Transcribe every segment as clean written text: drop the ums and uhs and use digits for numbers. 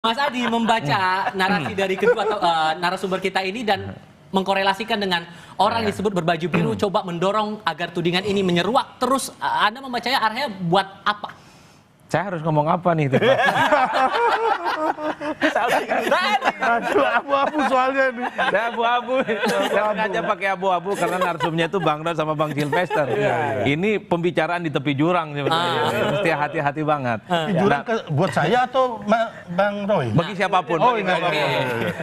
Mas Adi membaca narasi dari kedua narasumber kita ini dan mengkorelasikan dengan orang yang disebut berbaju biru coba mendorong agar tudingan ini menyeruak terus. Anda membacanya arahnya buat apa? Saya harus ngomong apa nih? Abu-abu soalnya nih. Saya abu-abu. Saya sengaja pakai abu-abu karena narsumnya itu Bang Rod sama Bang Sylvester. Ini pembicaraan di tepi jurang sebenarnya. Mesti hati-hati banget. Jurang buat saya atau Bang Roy? Bagi siapapun.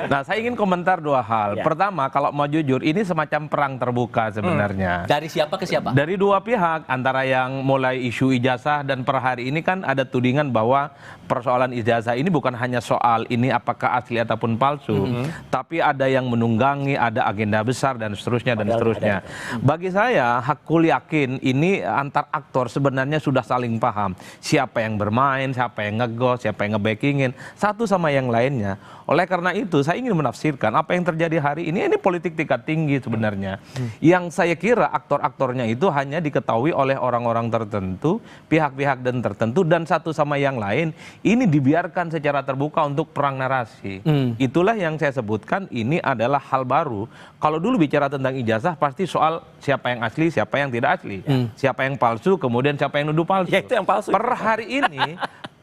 Nah, saya ingin komentar dua hal. Pertama, kalau mau jujur, ini semacam perang terbuka sebenarnya. Dari siapa ke siapa? Dari dua pihak, antara yang mulai isu ijazah dan per hari ini kan ada tudingan bahwa persoalan ijazah ini bukan hanya soal ini apakah asli ataupun palsu, tapi ada yang menunggangi, ada agenda besar dan seterusnya dan seterusnya. Bagi saya, hakul yakin ini antar aktor sebenarnya sudah saling paham siapa yang bermain, siapa yang ngegos, siapa yang ngebackingin satu sama yang lainnya. Oleh karena itu, saya ingin menafsirkan apa yang terjadi hari ini politik tingkat tinggi sebenarnya. Yang saya kira aktor-aktornya itu hanya diketahui oleh orang-orang tertentu, pihak-pihak dan tertentu, dan satu sama yang lain ini dibiarkan secara terbuka untuk perang narasi. Itulah yang saya sebutkan ini adalah hal baru. Kalau dulu bicara tentang ijazah pasti soal siapa yang asli, siapa yang tidak asli, siapa yang palsu, kemudian siapa yang nuduh palsu. Ya, itu yang palsu. Per hari ini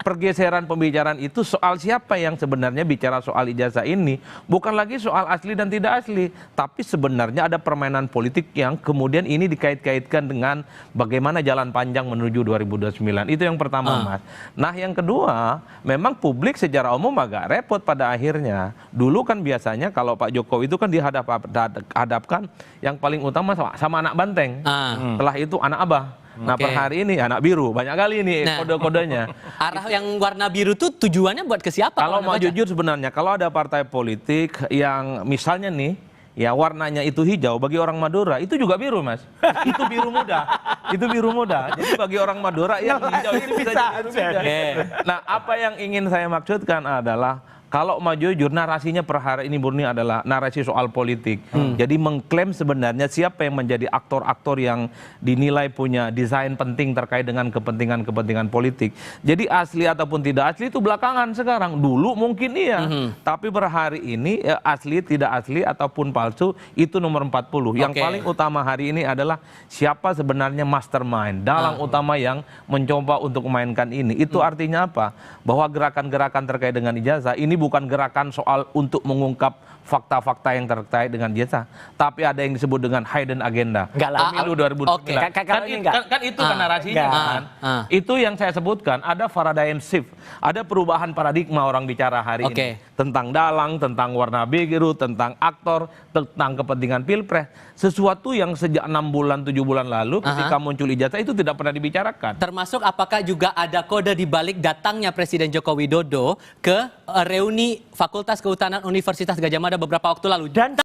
pergeseran pembicaraan itu soal siapa yang sebenarnya bicara soal ijazah ini bukan lagi soal asli dan tidak asli, tapi sebenarnya ada permainan politik yang kemudian ini dikait-kaitkan dengan bagaimana jalan panjang menuju 2029. Itu yang pertama, Mas. Nah, yang kedua, memang publik secara umum agak repot pada akhirnya. Dulu kan biasanya kalau Pak Jokowi itu kan dihadapkan yang paling utama sama anak banteng. Setelah itu anak abah. Nah, per hari ini anak biru, banyak kali ini kode-kodenya. Arah yang warna biru itu tujuannya buat ke siapa? Kalau mau jujur sebenarnya, kalau ada partai politik yang misalnya nih, ya warnanya itu hijau, bagi orang Madura itu juga biru, Mas. Itu biru muda. Itu biru muda. Jadi bagi orang Madura yang hijau itu bisa jadi biru muda. Nah, apa yang ingin saya maksudkan adalah kalau mau jujur, narasinya per hari ini murni adalah narasi soal politik. Jadi mengklaim sebenarnya siapa yang menjadi aktor-aktor yang dinilai punya desain penting terkait dengan kepentingan-kepentingan politik. Jadi asli ataupun tidak asli itu belakangan sekarang. Dulu mungkin iya. Tapi per hari ini asli, tidak asli ataupun palsu itu nomor 40. Yang paling utama hari ini adalah siapa sebenarnya mastermind, dalang utama yang mencoba untuk memainkan ini. Itu artinya apa? Bahwa gerakan-gerakan terkait dengan ijazah ini bukan gerakan soal untuk mengungkap fakta-fakta yang terkait dengan ijazah, tapi ada yang disebut dengan hidden agenda. Pemilu 2009. Kan itu kan narasinya kan. Itu yang saya sebutkan, ada paradigm shift, ada perubahan paradigma orang bicara hari ini. Tentang dalang, tentang warna biru, tentang aktor, tentang kepentingan pilpres. Sesuatu yang sejak 6 bulan, 7 bulan lalu ketika muncul ijazah itu tidak pernah dibicarakan. Termasuk apakah juga ada kode di balik datangnya Presiden Joko Widodo ke reuni Fakultas Kehutanan Universitas Gadjah Mada beberapa waktu lalu. Dan